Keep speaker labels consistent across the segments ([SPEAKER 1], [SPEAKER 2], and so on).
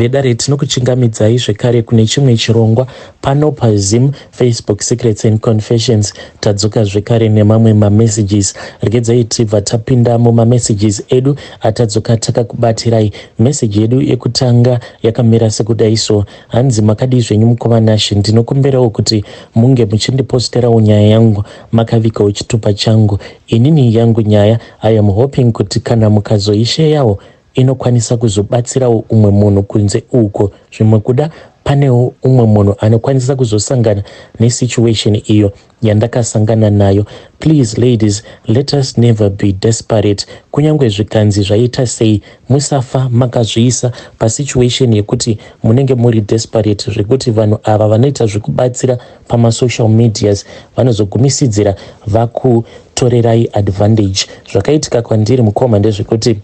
[SPEAKER 1] Vedare tinokuchingamidzai zvekare kune chimwe chirongwa pano paZim Facebook Secrets and Confessions. Tadzoka zvekare nemamwe mamessages. Regedzai tibva tapinda mumamessages edu atadzoka takakubatirai. Message yedu yekutanga yakamira sekudai so. Hanzi makadi zvenyu mukoma Nashe, ndinokumberawo kuti munge muchindiposterawo nyaya yangu makavikawo chitupa changu. Inini yangu nyaya I am hoping kuti kana mukazoisheyawo inokwanisa kuzobatsirawo umwe munhu kunze uko. Zvimwe kuda panewo umwe munhu anokwanisa kuzosangana nesituation iyo yandakasangana nayo. Please ladies, let us never be desperate. Kunyangwe zvikanzi zvaita sei, musafa makazviisa pasituation yekuti munenge muri desperate zvekuti vanhu ava vanoita zvekubatsira pamasocial medias vanozogumisidzira vakutorerai advantage. Zvakaitika kwandiri mukoma ndezvekuti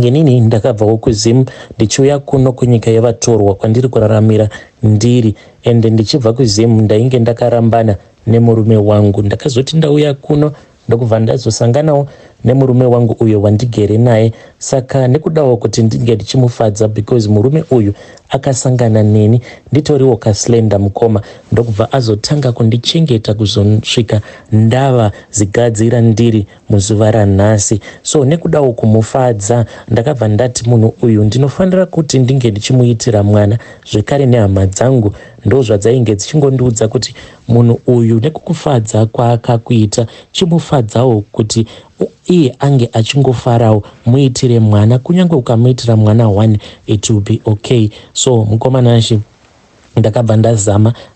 [SPEAKER 1] inini ndakabvawo kuZim ndichiuya kuno kunyika yavatorwa kwandiri kuraramira ndiri, ende ndichibva kuZim ndainge ndakarambana nemurume wangu. Ndakazoti ndauya kuno ndokubva ndazosanganawo nemurume wangu uyo wandigere naye, saka nekudawo kuti ndinge ndichimufadza because murume uyu akasangana neni nditoriwo kaslenda mukoma, ndokubva azotanga kundichengeta kuzosvika ndava zigadzira ndiri muzuva ranhasi. So nekudawo kumufadza ndakabva ndati munhu uyu ndinofanira kuti ndinge ndichimuitira mwana. Zvekare nehama dzangu ndo zvadzainge dzichingondiudza kuti munhu uyu nekukufadza kwaakakuita chimufadzawo kuti iye ange achingofarawo, muitire mwana. Kunyange ukamuitira mwana 1 it will be okay. So mukoma Nashe ndakabva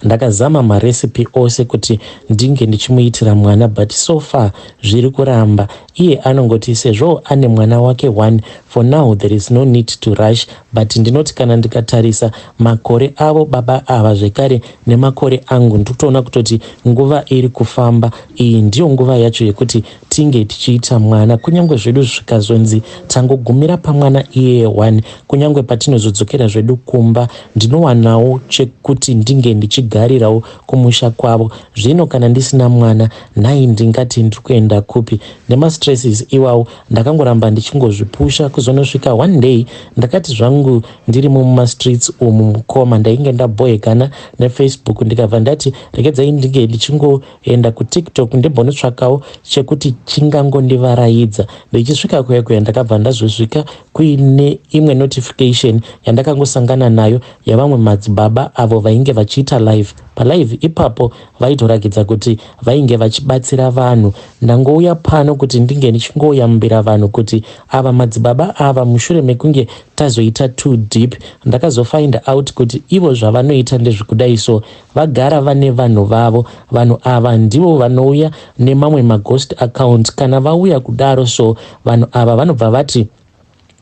[SPEAKER 1] ndakazama marecipe ose kuti ndinge ndichimuitira mwana, but so far zviri kuramba. Iye anongoti sezvo ane mwana wake 1, for now there is no need to rush, but ndinoti kana ndikatarisa makore avo baba ava zvekare nemakore angu ndikutoona kutoti nguva iri kufamba. Iyi ndiyo nguva yacho yekuti tinge tichiita mwana. Kunyange zvedu zvikazonzi tangogumira pamwana iye 1, kunyange patinozodzokera zvedu kumba ndinowanawo chekuti ndinge ndichigarirawo kumusha kwavo. Zvino kana ndisina mwana nhai ndingati ndiri kuenda kupi? Nemastresses iwawo ndakangoramba ndichingozvipusha kuzonosvika one day ndakati zvangu ndiri mumastreets umu mukoma ndainge ndabhoyekana neFacebook ndikabva ndati regedzai ndinge ndichingoenda kuTikTok ndimbonotsvakawo chekuti chingangondivaraidza. Ndichisvika kuya ndakabva ndazosvika kuine imwe notification yandakangosangana nayo yavamwe madzibaba avo vainge vachiita live. Palive ipapo vaitorakidza kuti vainge vachibatsira vanhu. Ndangouya pano kuti ndinge ndichingoyambira vanhu kuti ava madzibaba ava mushure mekunge tazoita too deep ndakazofind out kuti ivo zvavanoita ndezvekudai so vagara vane vanhu vavo. Vanhu ava ndivo vanouya nemamwe maghost account. Kana vauya kudaro so vanhu ava vanobva vati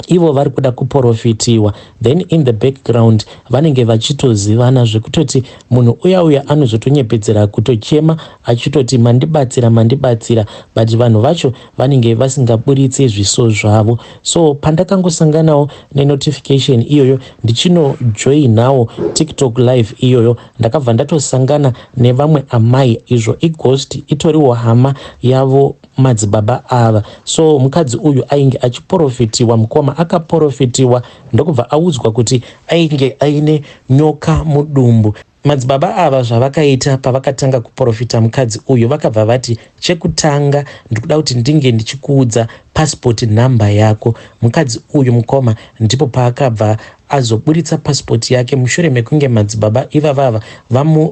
[SPEAKER 1] ivo vari kuda kuporofitiwa, then in the background vanenge vachitozivana zvekutoti munhu uya anozotonyepedzera kutochema achitoti mandibatsira, but vanhu vacho vanenge vasingaburitse zviso zvavo. So pandakangosanganawo nenotification iyoyo ndichinojoinawo TikTok live iyoyo ndakabva ndatosangana nevamwe amai, izvo ighost itoriwo hama yavo madzibaba ava. So mukadzi uyu ainge achiporofitiwa, mukoma akaporofitiwa ndokubva audzwa kuti ainge aine nyoka mudumbu. Madzibaba ava zvavakaita pavakatanga kuporofita mukadzi uyu vakabva vati chekutanga ndikuda kuti ndinge ndichikuudza passport number yako. Mukadzi uyu mukoma ndipo paakabva azoburitsa passport yake mushure mekunge madzibaba ivavava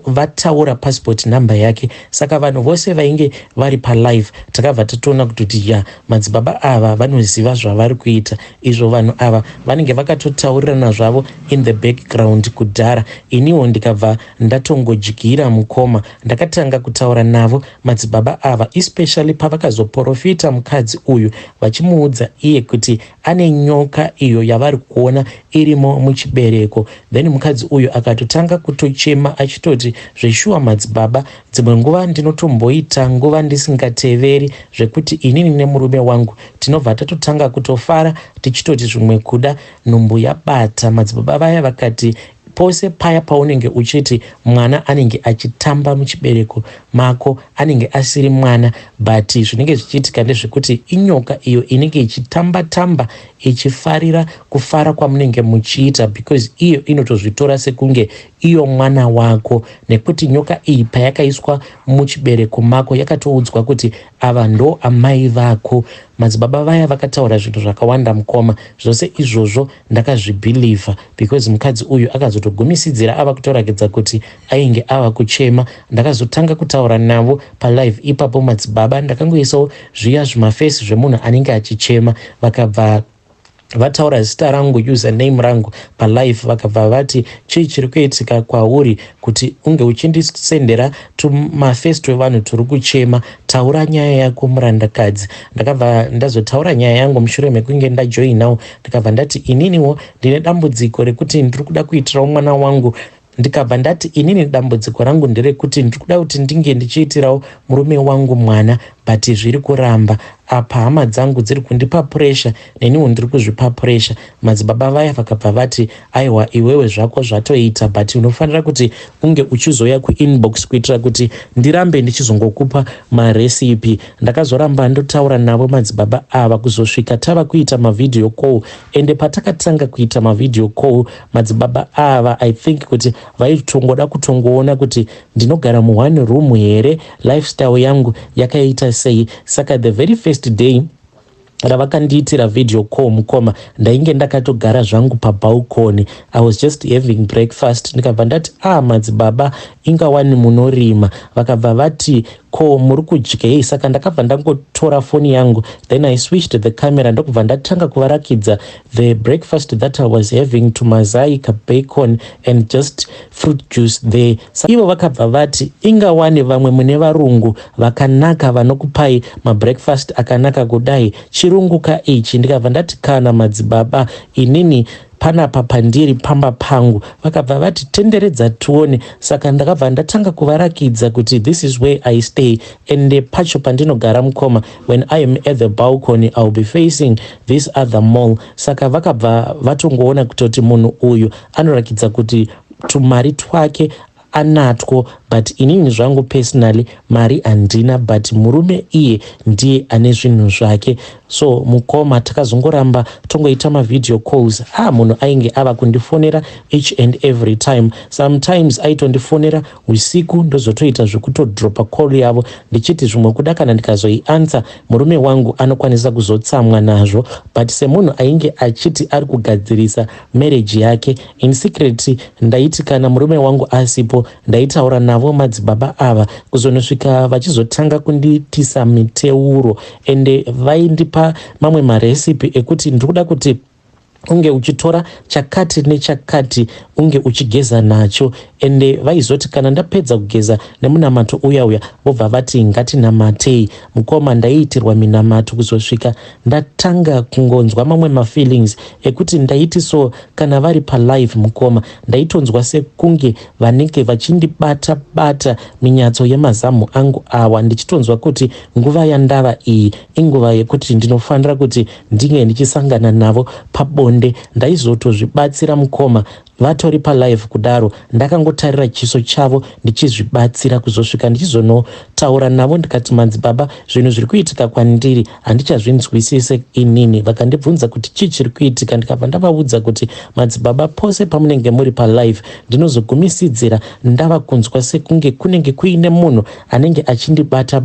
[SPEAKER 1] vataura passport number yake. Saka vanhu vose vainge vari palive takabva tatoona kuti madzibaba ava vanoziva zvavari kuita. Izvo vanhu ava vanenge vakatotaurirana zvavo in the background kudhara. Iniwo ndikabva ndatongodyira mukoma ndakatanga kutaura navo madzibaba ava, especially pavakazoporofita mukadzi uyu vachimuudza iye kuti ane nyoka iyo yavari kuona irimo muchibereko. Then mukadzi uyu akatotanga kutochema achitoti zveshuwa madzibaba dzimwe nguva ndinotomboita nguva ndisingateveri zvekuti inini nemurume wangu tinobva tatotanga kutofara tichitoti zvimwe kuda nhumbu yabata. Madzibaba vaya vakati pose paya paunenge uchiti mwana anenge achitamba muchibereko mako anenge asiri mwana, but zvinenge zvichiitika ndezvekuti inyoka iyo inenge ichitamba ichifarira kufara kwamunenge muchiita, because iyo inotozvitora sekunge iyo mwana wako, nekuti nyoka iyi payakaiswa muchibereko mako yakatoudzwa kuti ava ndo amai vako. Madzibaba vaya vakataura zvinhu zvakawanda mukoma, zvose izvozvo ndakazvibhilivha because mukadzi uyu akazotogumisidzira ava kutorakidza kuti ainge ava kuchema. Ndakazotanga kutaura navo palive ipapo madzibaba ndakangoisawo zviya zvimafesi zvemunhu anenge achichema, vakabva vataura zita rangu, username rangu palive, vakabva vati chii chiri kuitika kwauri kuti unge uchindisendera tumafesi twevanhu turi kuchema, taura nyaya yako murandakadzi. Ndakabva ndazotaura nyaya yangu mushure mekunge ndajoinawo, ndikabva ndati ininiwo ndine dambudziko rekuti ndiri kuda kuitirawo mwana wangu, ndikabva ndati inini dambudziko rangu nderekuti ndiri kuda kuti ndinge ndichiitirawo murume wangu mwana, but zviri kuramba. Apa hama dzangu dziri kundipa puresha, neniwo ndiri kuzvipa puresha. Madzibaba vaya vakabva vati aiwa iwewe zvako zvatoita, but unofanira kuti unge uchizoya kuinbox kuitira kuti ndirambe ndichizongokupa maresipi. Ndakazoramba ndotaura navo madzibaba ava kuzosvika tava kuita mavideo call, ende patakatanga kuita mavideo call madzibaba ava I think kuti vaitongoda kutongoona kuti ndinogara mu1 room here, lifestyle yangu yakaita sei. Saka the very first day ravakandiitira video call mukoma, ndainge ndakatogara zvangu pabalcony, I was just having breakfast. Ndikabva ndati madzibaba ingawani munorima. Vakabva vati ko muri kudyei? Saka ndakabva ndangotora foni yangu, then I switched the camera ndokubva ndatanga kuvarakidza the breakfast that I was having, tumazai kabacon and just fruit juice there. Ivo vakabva vati ingawani vamwe mune varungu vakanaka vanokupai mabreakfast akanaka kudai, chirungu ka ichi. Ndikabva ndati kana madzibaba, inini panapa pandiri pamba pangu. Vakabva vati tenderedza tuone. Saka ndakabva ndatanga kuvarakidza kuti this is where I stay, and pacho pandinogara mukoma, when I am at the balcony I'll be facing this other mall. Saka vakabva vatongoona kutoti munhu uyu anorakidza kuti tumari twake anatwo, but inini zvangu personally mari handina, but murume iye ndiye ane zvinhu zvake. So mukoma takazongoramba tongoita mavideo calls. Munhu ainge ava kundifonera each and every time. Sometimes aitondifonera usiku ndozotoita zvekutodropa call yavo ndichiti zvimwe kuda kana ndikazoiansa murume wangu anokwanisa kuzotsamwa nazvo, but semunhu ainge achiti ari kugadzirisa marriage yake in secret, ndaiti kana murume wangu asipo ndaitaura navo madzibaba ava kuzonosvika vachizotanga kunditisa miteuro, ende vaindipa mamwe maresipi ekuti ndiri kuda kuti unge uchitora chakati nechakati unge uchigeza nacho, ende vaizoti kana ndapedza kugeza nemunamato uya vobva vati ngatinamatei. Mukoma ndaiitirwa minamato kuzosvika ndatanga kungonzwa mamwe mafeelings ekuti ndaiti so kana vari palive mukoma ndaitonzwa sekunge vanenge vachindibata minyatso yemazamu angu awa, ndichitonzwa kuti nguva yandava iyi inguva yekuti ndinofanira kuti ndinge ndichisangana navo pabonde. Ndaizotozvibatsira mukoma vatori palive kudaro, ndakangotarira chiso chavo ndichizvibatsira kuzosvika ndichizonotaura navo ndikati madzibaba zvinhu zviri kuitika kwandiri handichazvinzwisise inini. Vakandibvunza kuti chii chiri kuitika, ndikabva ndavaudza kuti madzibaba pose pamunenge muri palive ndinozogumisidzira ndava kunzwa sekunge kunenge kuine munhu anenge achindibata.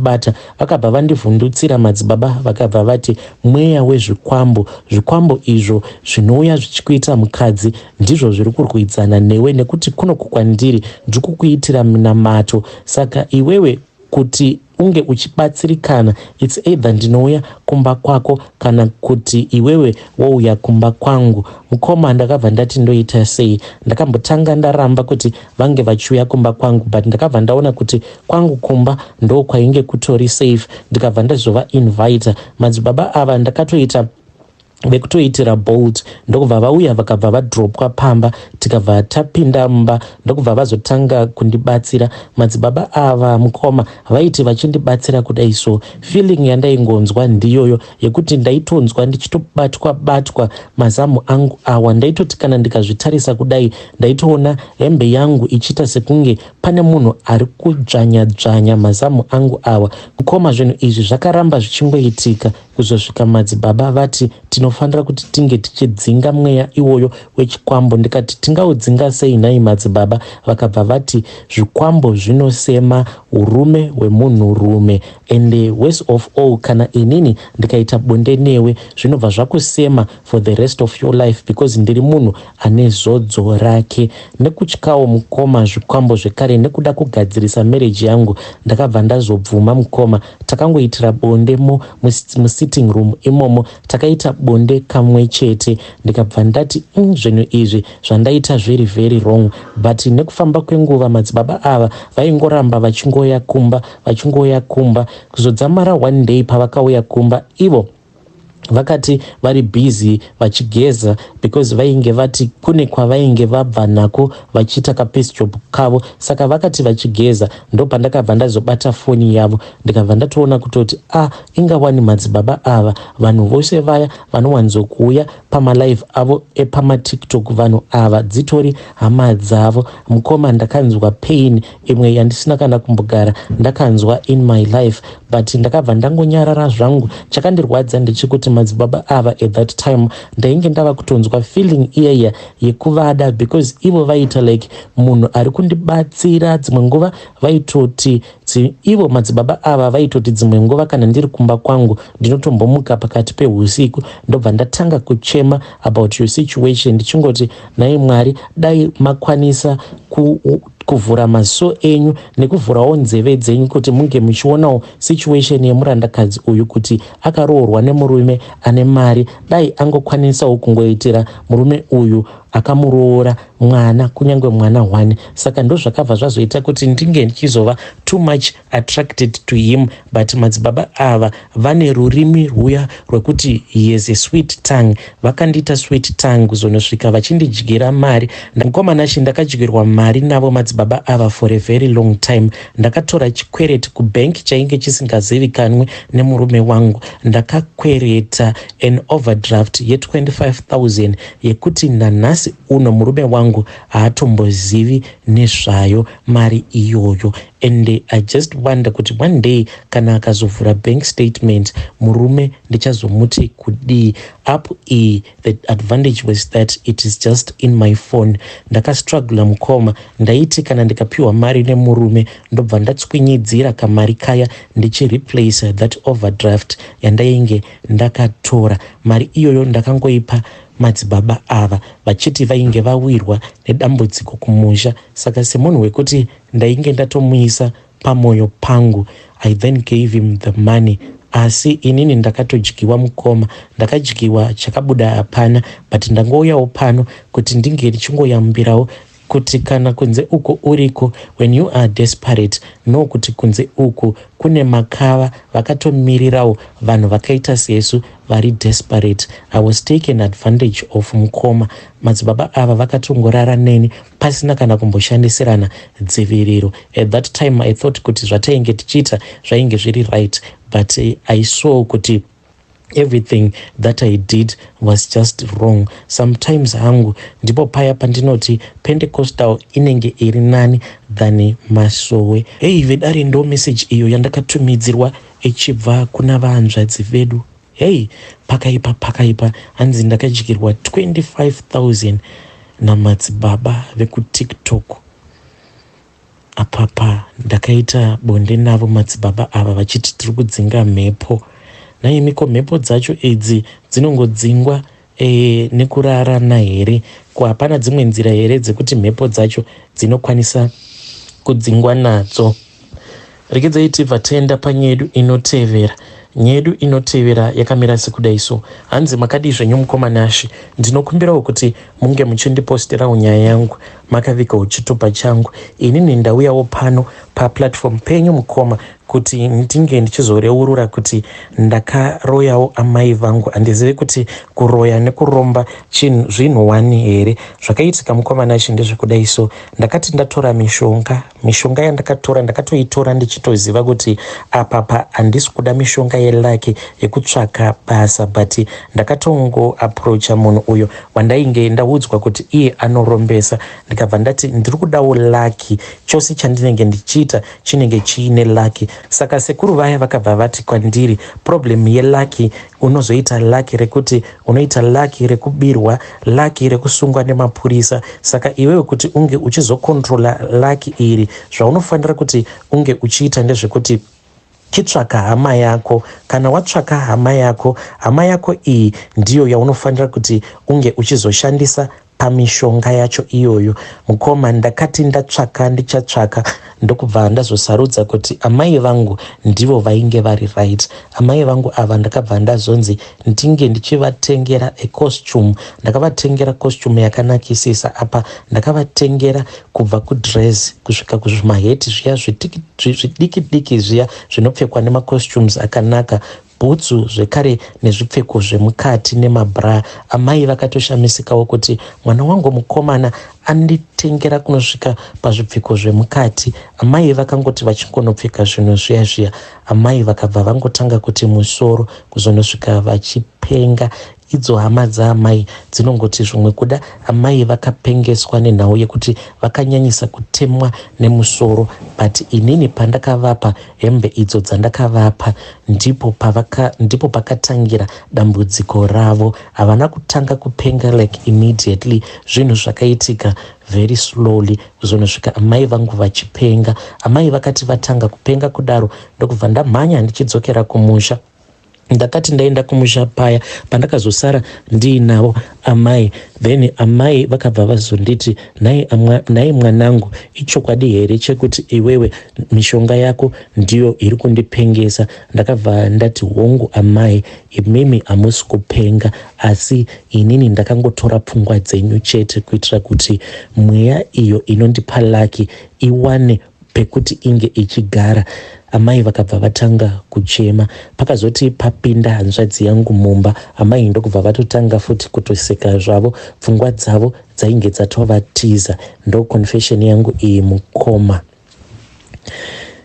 [SPEAKER 1] Vakabva vandivhundutsira madzibaba, vakabva vati mweya wezvikwambo, zvikwambo izvo zvinouya zvichikuita mukadzi ndizvo zviri kurwidzana newe, nekuti kuno kwandiri ndikukuitira minamato. Saka iwewe kuti unge uchibatsirikana, it's either ndinouya kumba kwako kana kuti iwewe wouya kumba kwangu. Mukoma ndakabva ndati ndoita sei? Ndakambotanga ndaramba kuti vange vachiuya kumba kwangu, but ndakabva ndaona kuti kwangu kumba ndo kwainge kutori safe, ndikabva ndazova invita madzibaba ava. Ndakatoita vekutoitira bold ndokubva vauya vakabva vadropwa pamba tikabva tapinda mumba ndokubva vazotanga kundibatsira. madzibaba ava mukoma vaiti vachindibatsira kudai, so feeling yandaingonzwa ndiyoyo yekuti ndaitonzwa ndichitobatwa mazamu angu awa. ndaitoti kana ndikazvitarisa kudai ndaitoona hembe yangu ichiita sekunge pane munhu ari kudzvanya mazamu angu awa. Kukoma zvinhu izvi zvakaramba zvichingoitika kuzosvika madzibaba vati tinofanira kuti tinge tichidzinga mweya iwoyo wechikwambo. ndikati tingaudzinga sei nhai madzibaba? vakabva vati zvikwambo zvinosema urume hwemunhurume, and worst of all kana inini ndikaita bonde newe zvinobva zvakusema for the rest of your life because ndiri munhu ane zodzo rake. nekutyawo mukoma zvikwambo zvekare nekuda kugadzirisa marriage yangu ndakabva ndazobvuma mukoma. takangoitira bonde musitting room imomo, takaita bonde kamwe chete. ndikabva ndati zvinhu izvi zvandaita very very wrong, but nekufamba kwenguva madzibaba ava vaingoramba vachingoya kumba kuzodzamara one day pavakauya kumba ivo vakati vari busy vachigeza because vainge vati kune kwavainge vabva nako vachiita kapesi job kavo, saka vakati vachigeza ndopandakabva ndazobata foni yavo ndikabva ndatoona kutoti ingawani madzibaba ava vanhu vose vaya vanowanzokuuya pamalive avo epamatiktok, vanhu ava dzitori hama dzavo. mukoma ndakanzwa pain imwe yandisina kana kumbogara ndakanzwa in my life, but ndakabva ndangonyarara zvangu. chakandirwadza ndechekuti madzibaba ava at that time ndainge ndava kutonzwa feeling iyaya yekuvada because ivo vaita like munhu ari kundibatsira. dzimwe nguva vaitoti ivo madzibaba ava vaitoti dzimwe nguva kana ndiri kumba kwangu ndinotombomuka pakati peusiku ndobva ndatanga kuchema about your situation ndichingoti naye Mwari dai makwanisa kuvhura maso enyu nekuvhurawo nzeve dzenyu kuti munge muchionawo situation yemurandakadzi uyu kuti akaroorwa nemurume ane mari, dai angokwanisawo kungoitira murume uyu akamuroora mwana, kunyange mwana 1. saka ndo zvakabva zvazoita kuti ndinge ndichizova too much attracted to him, but madzibaba ava vane rurimi rwuya rwekuti he has a sweet tongue. vakandiita sweet tongue kuzonosvika vachindidyira mari. mukomana ndakadyirwa mari navo madzibaba ava for a very long time. ndakatora chikwereti kubank chainge chisingazivikanwe nemurume wangu. ndakakwereta an overdraft ye25,000 yekuti nanhasi uno murume wangu haatombozivi nezvayo mari iyoyo. And I just wonder kuti one day kana akazovhura bank statement murume ndichazomuti kudii. The advantage was that it is just in my phone. ndakastrugula mukoma ndaiti kana ndikapiwa mari nemurume ndobva ndatswinyidzira kamari kaya ndichireplace that overdraft yandainge ndakatora. mari iyoyo ndakangoipa madzibaba ava vachiti vainge vawirwa nedambudziko kumusha, saka semunhu wekuti ndainge ndatomuisa pamwoyo pangu I then gave him the money. asi inini ndakatodyiwa mukoma, ndakadyiwa chakabuda hapana, but ndangouyawo pano kuti ndinge ndichingoyambirawo kuti kana kunze uko uriko when you are desperate no kuti kunze uko kune makava vakatomirirawo vanhu vakaita sesu vari desperate. I was taken advantage of mukoma. madzibaba ava vakatongorara neni pasina kana kumboshandisirana dziviriro. At that time I thought kuti zvatainge tichiita zvainge zviri right, but I saw kuti everything that I did was just wrong. Sometimes hangu ndipo paya pandinoti Pentecostal inenge iri nani than masowe. Vedari ndo message iyo yandakatumidzirwa ichibva kuna vahanzvadzi vedu. Pakaipa hanzi ndakadyirwa 25,000 namadzibaba vekuTiktok. Apapa ndakaita bonde navo madzibaba ava vachiti tiri kudzinga mhepo. naimiko mhepo dzacho idzi dzinongodzingwa nekurarana here? Hapana dzimwe nzira here dzekuti mhepo dzacho dzinokwanisa kudzingwa nadzo? Regedzai tibva taenda panyedu inotevera. Nyedu inotevera yakamira sekudai so. Hanzi makadi zvenyu mukomanashi, ndinokumbirawo kuti munge muchindiposterawo nyaya yangu makavika uchitupa changu. Inini ndauyawo pano pa platform penyu mukoma kuti ndinge ndichizoreurura kuti ndakaroyawo amai vangu. Handizivi kuti kuroya nekuromba zvinhu wani here. Zvakaitika mukomana acho ndezvekudai. So ndakati ndatora mishonga yandakatora ndakatoitora ndichitoziva kuti apapa handisi kuda mishonga yelaki yekutsvaka basa, but ndakatongo aproacha munhu uyo wandainge ndaudzwa kuti iye anorombesa. Ndikabva ndati ndiri kudawo laki, chose chandinenge ndichiita chinenge chiine laki. Saka sekuru vaya vakabva vati kwandiri, problem yelaki unozoita laki rekuti unoita laki rekubirwa, laki rekusungwa nemapurisa. Saka iwewe kuti unge uchizokontrola laki iri, zvaunofanira kuti unge uchiita ndezvekuti chitsvaka hama yako. Kana watsvaka hama yako iyi ndiyo yaunofanira kuti unge uchizoshandisa pamishonga yacho iyoyo. Mukoma ndakati ndichatsvaka ndokubva ndazosarudza kuti amai vangu ndivo vainge vari right. Amai vangu ava ndakabva ndazonzi ndinge ndichivatengera costume. Ndakavatengera costume yakanakisisa apa. Ndakavatengera kubva kudress kusvika kuzvimaheti zviya zvidiki zviya zvinopfekwa nemacostumes akanaka, bhutsu zvekare nezvipfeko zvemukati nemabra. Amai vakatoshamisikawo kuti mwana wangu mukomana anditengera kunosvika pazvipfeko zvemukati. Amai vakangoti vachingonopfeka zvinhu zviya. Amai vakabva vangotanga kuti musoro kuzonosvika vachipenga. Idzo hama dzaamai dzinongoti zvimwe kuda. Amai vakapengeswa nenhau yekuti vakanyanyisa kutemwa nemusoro, but inini pandakavapa hembe idzo dzandakavapa ndipo pakatangira dambudziko ravo. Havana kutanga kupenga like immediately. Zvinhu zvakaitika very slowly kuzonosvika amai vangu vachipenga. Amai vakati vatanga kupenga kudaro ndokubva ndamhanya ndichidzokera kumusha. Ndakati ndaenda kumusha paya pandakazosara ndiinavo amai, then amai vakabva vazonditi, naye mwanangu, ichokwadi here chekuti iwewe mishonga yako ndiyo iri kundipengesa? Ndakabva ndati hongu amai, imimi hamusi kupenga, asi inini ndakangotora pfungwa dzenyu chete kuitira kuti mweya iyo inondipa laki iwane pekuti inge ichigara. Amai vakabva vatanga kuchema. Pakazoti papinda hanzvadzi yangu mumba, amai ndokubva vatotanga futi kutoseka zvavo. Pfungwa dzavo dzainge dzatovatiza. Ndo confession yangu iyi mukoma.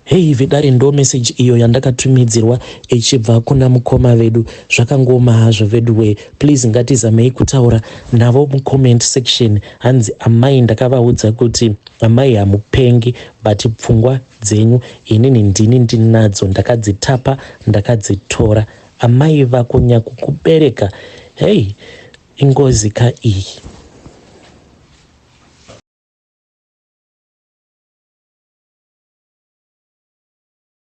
[SPEAKER 1] Hei vedare ndo message iyo yandakatumidzirwa ichibva kuna mukoma vedu. Zvakangoma hazvo vedu we. Please ngatizamei kutaura navo mucomment section. Hanzi amai ndakavaudza kuti amai hamupengi, but pfungwa dzenyu inini ndinadzo, ndakadzitapa ndakadzitora. Amai vakunya kukubereka. Hei ingozi ka iyi.